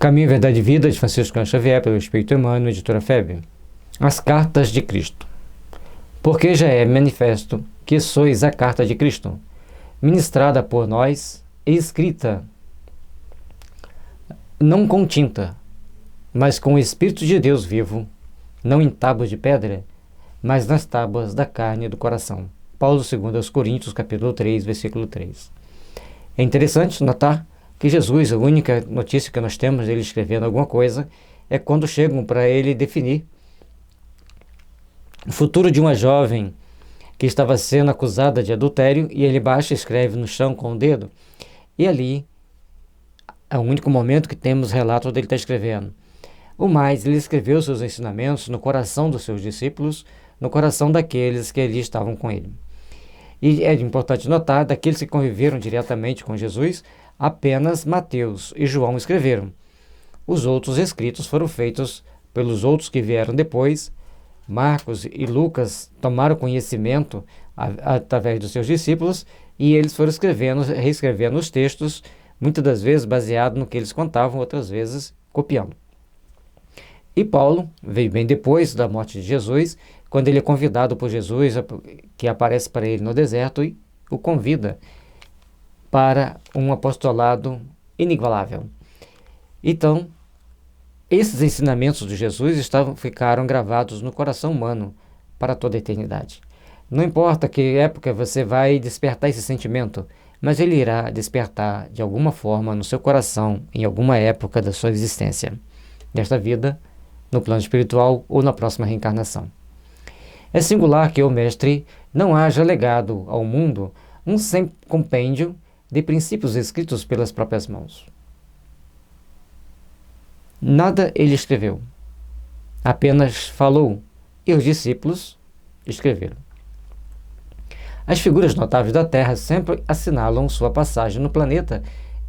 Caminho, Verdade e Vida, de Francisco Cândido Xavier, pelo Espírito Emmanuel, editora FEB. As Cartas de Cristo. Porque já é manifesto que sois a carta de Cristo, ministrada por nós e escrita, não com tinta, mas com o Espírito de Deus vivo, não em tábuas de pedra, mas nas tábuas da carne e do coração. Paulo 2 aos Coríntios, capítulo 3, versículo 3. É interessante notar que Jesus, a única notícia que nós temos dele escrevendo alguma coisa, é quando chegam para ele definir o futuro de uma jovem que estava sendo acusada de adultério, e ele baixa e escreve no chão com o dedo, e ali é o único momento que temos relato dele estar escrevendo. O mais, ele escreveu seus ensinamentos no coração dos seus discípulos, no coração daqueles que ali estavam com ele. E é importante notar, daqueles que conviveram diretamente com Jesus, apenas Mateus e João escreveram. Os outros escritos foram feitos pelos outros que vieram depois. Marcos e Lucas tomaram conhecimento através dos seus discípulos, e eles foram reescrevendo os textos, muitas das vezes baseado no que eles contavam, outras vezes copiando. E Paulo veio bem depois da morte de Jesus, quando ele é convidado por Jesus, que aparece para ele no deserto e o convida para um apostolado inigualável. Então, esses ensinamentos de Jesus ficaram gravados no coração humano para toda a eternidade. Não importa que época você vai despertar esse sentimento, mas ele irá despertar de alguma forma no seu coração em alguma época da sua existência, desta vida, no plano espiritual ou na próxima reencarnação. É singular que o Mestre não haja legado ao mundo um sem compêndio de princípios escritos pelas próprias mãos. Nada ele escreveu, apenas falou, e os discípulos escreveram. As figuras notáveis da Terra sempre assinalam sua passagem no planeta,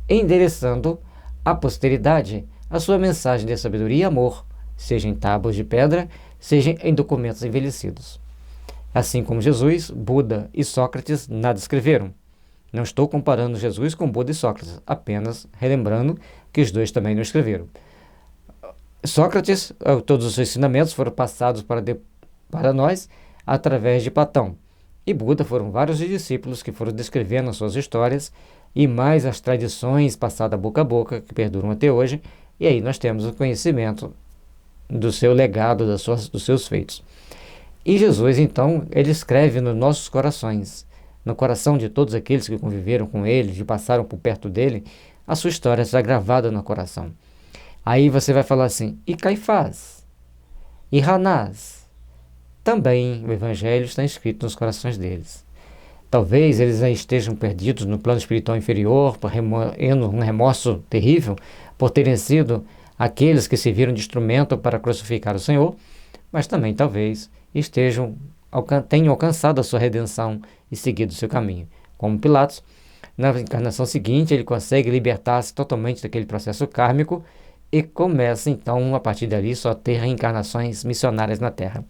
endereçando à posteridade a sua mensagem de sabedoria e amor, seja em tábuas de pedra, seja em documentos envelhecidos. Assim como Jesus, Buda e Sócrates nada escreveram. Não estou comparando Jesus com Buda e Sócrates, apenas relembrando que os dois também não escreveram. Sócrates, todos os seus ensinamentos foram passados para nós através de Platão. E Buda foram vários discípulos que foram descrevendo as suas histórias, e mais as tradições passadas boca a boca, que perduram até hoje, e aí nós temos o conhecimento do seu legado, dos seus feitos. E Jesus, então, ele escreve nos nossos corações, no coração de todos aqueles que conviveram com ele, que passaram por perto dele, a sua história está gravada no coração. Aí você vai falar assim, e Caifás? E Hanás? Também o Evangelho está escrito nos corações deles. Talvez eles estejam perdidos no plano espiritual inferior, remoendo um remorso terrível por terem sido aqueles que serviram de instrumento para crucificar o Senhor, mas também talvez tenham alcançado a sua redenção e seguido o seu caminho. Como Pilatos, na encarnação seguinte, ele consegue libertar-se totalmente daquele processo kármico e começa então, a partir dali, só a ter reencarnações missionárias na Terra.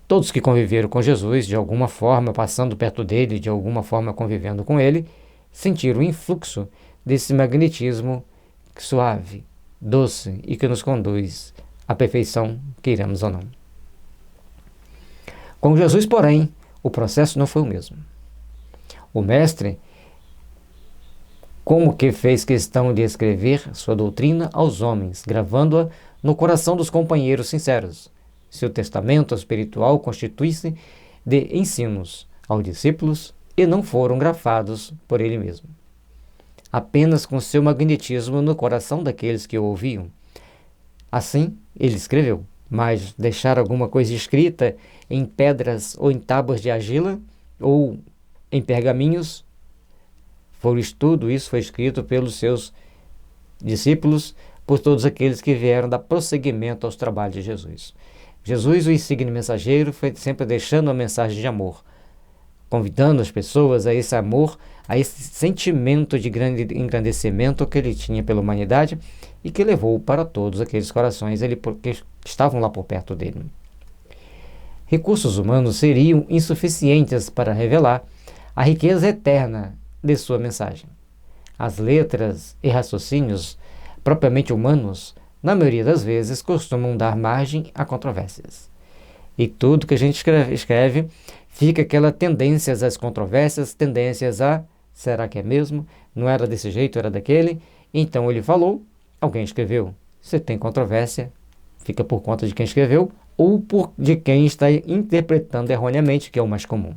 Todos que conviveram com Jesus, de alguma forma, passando perto dele, de alguma forma convivendo com ele, sentiram o influxo desse magnetismo suave, doce e que nos conduz à perfeição, queiramos ou não. Com Jesus, porém, o processo não foi o mesmo. O Mestre, como que fez questão de escrever sua doutrina aos homens, gravando-a no coração dos companheiros sinceros. Seu testamento espiritual constitui-se de ensinos aos discípulos e não foram grafados por ele mesmo. Apenas com seu magnetismo no coração daqueles que o ouviam. Assim, ele escreveu, mas deixar alguma coisa escrita em pedras ou em tábuas de argila ou em pergaminhos, tudo isso foi escrito pelos seus discípulos, por todos aqueles que vieram dar prosseguimento aos trabalhos de Jesus. Jesus, o insigne mensageiro, foi sempre deixando uma mensagem de amor, convidando as pessoas a esse amor, a esse sentimento de grande engrandecimento que ele tinha pela humanidade e que levou para todos aqueles corações que estavam lá por perto dele. Recursos humanos seriam insuficientes para revelar a riqueza eterna de sua mensagem. As letras e raciocínios propriamente humanos, na maioria das vezes, costumam dar margem a controvérsias. E tudo que a gente escreve fica aquela tendências às controvérsias, tendências a será que é mesmo? Não era desse jeito, era daquele? Então ele falou, alguém escreveu. Se tem controvérsia, fica por conta de quem escreveu ou de quem está interpretando erroneamente, que é o mais comum.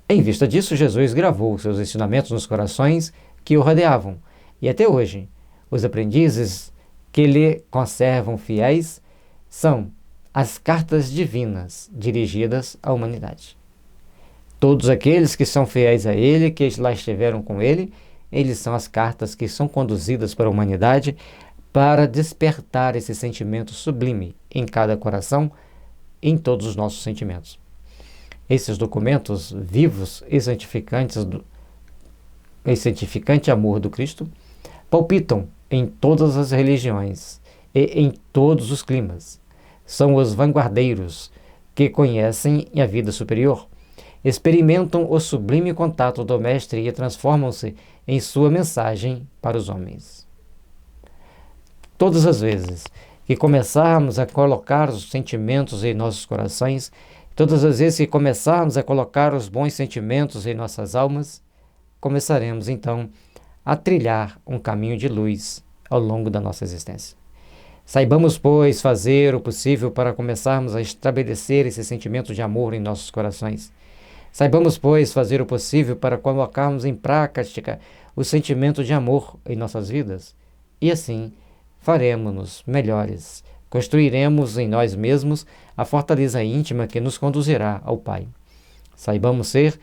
Em vista disso, Jesus gravou seus ensinamentos nos corações que o rodeavam. E até hoje, os aprendizes que lhe conservam fiéis são as cartas divinas dirigidas à humanidade. Todos aqueles que são fiéis a ele, que lá estiveram com ele, eles são as cartas que são conduzidas para a humanidade para despertar esse sentimento sublime em cada coração, em todos os nossos sentimentos. Esses documentos vivos e santificante amor do Cristo palpitam em todas as religiões e em todos os climas. São os vanguardeiros que conhecem a vida superior, experimentam o sublime contato do Mestre e transformam-se em sua mensagem para os homens. Todas as vezes que começarmos a colocar os sentimentos em nossos corações, todas as vezes que começarmos a colocar os bons sentimentos em nossas almas, começaremos então a trilhar um caminho de luz ao longo da nossa existência. Saibamos, pois, fazer o possível para começarmos a estabelecer esse sentimento de amor em nossos corações. Saibamos, pois, fazer o possível para colocarmos em prática o sentimento de amor em nossas vidas. E assim, faremos-nos melhores, construiremos em nós mesmos a fortaleza íntima que nos conduzirá ao Pai. Saibamos ser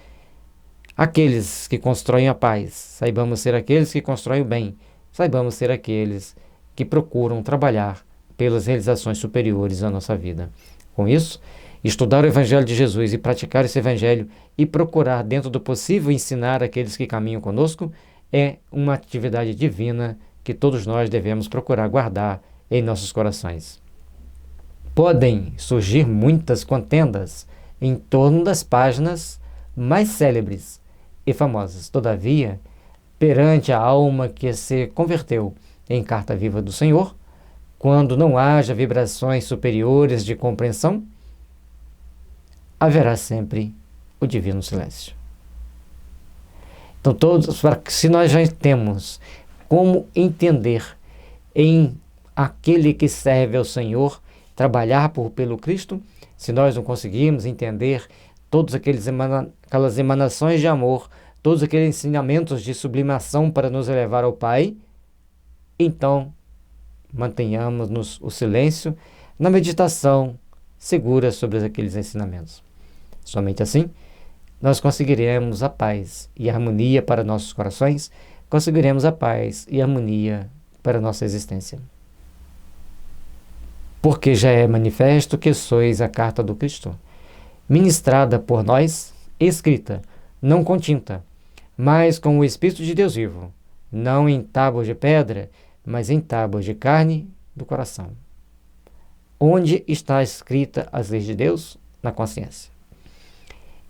aqueles que constroem a paz, saibamos ser aqueles que constroem o bem, saibamos ser aqueles que procuram trabalhar pelas realizações superiores da nossa vida. Com isso, estudar o Evangelho de Jesus e praticar esse Evangelho e procurar, dentro do possível, ensinar aqueles que caminham conosco é uma atividade divina que todos nós devemos procurar guardar em nossos corações. Podem surgir muitas contendas em torno das páginas mais célebres e famosas. Todavia, perante a alma que se converteu em carta viva do Senhor, quando não haja vibrações superiores de compreensão, haverá sempre o divino silêncio. Então, se nós já temos como entender em aquele que serve ao Senhor, trabalhar pelo Cristo, se nós não conseguirmos entender todas aquelas emanações de amor, todos aqueles ensinamentos de sublimação para nos elevar ao Pai, então mantenhamos o silêncio na meditação segura sobre aqueles ensinamentos. Somente assim nós conseguiremos a paz e a harmonia para nossos corações, conseguiremos a paz e a harmonia para a nossa existência. Porque já é manifesto que sois a carta do Cristo, ministrada por nós, escrita, não com tinta, mas com o Espírito de Deus vivo, não em tábuas de pedra, mas em tábuas de carne do coração. Onde está escrita as leis de Deus? Na consciência.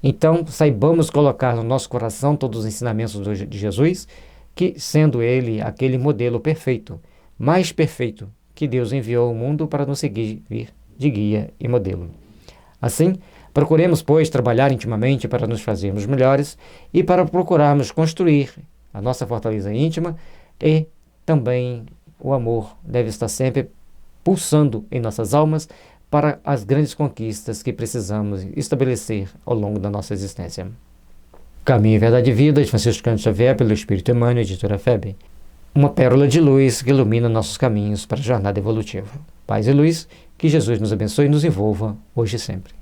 Então, saibamos colocar no nosso coração todos os ensinamentos de Jesus, que sendo ele aquele modelo perfeito, mais perfeito, que Deus enviou ao mundo para nos seguir de guia e modelo. Assim, procuremos, pois, trabalhar intimamente para nos fazermos melhores e para procurarmos construir a nossa fortaleza íntima, e também o amor deve estar sempre pulsando em nossas almas para as grandes conquistas que precisamos estabelecer ao longo da nossa existência. Caminho, Verdade e Vida, de Francisco Cândido Xavier, pelo Espírito Emmanuel, editora FEB. Uma pérola de luz que ilumina nossos caminhos para a jornada evolutiva. Paz e luz, que Jesus nos abençoe e nos envolva, hoje e sempre.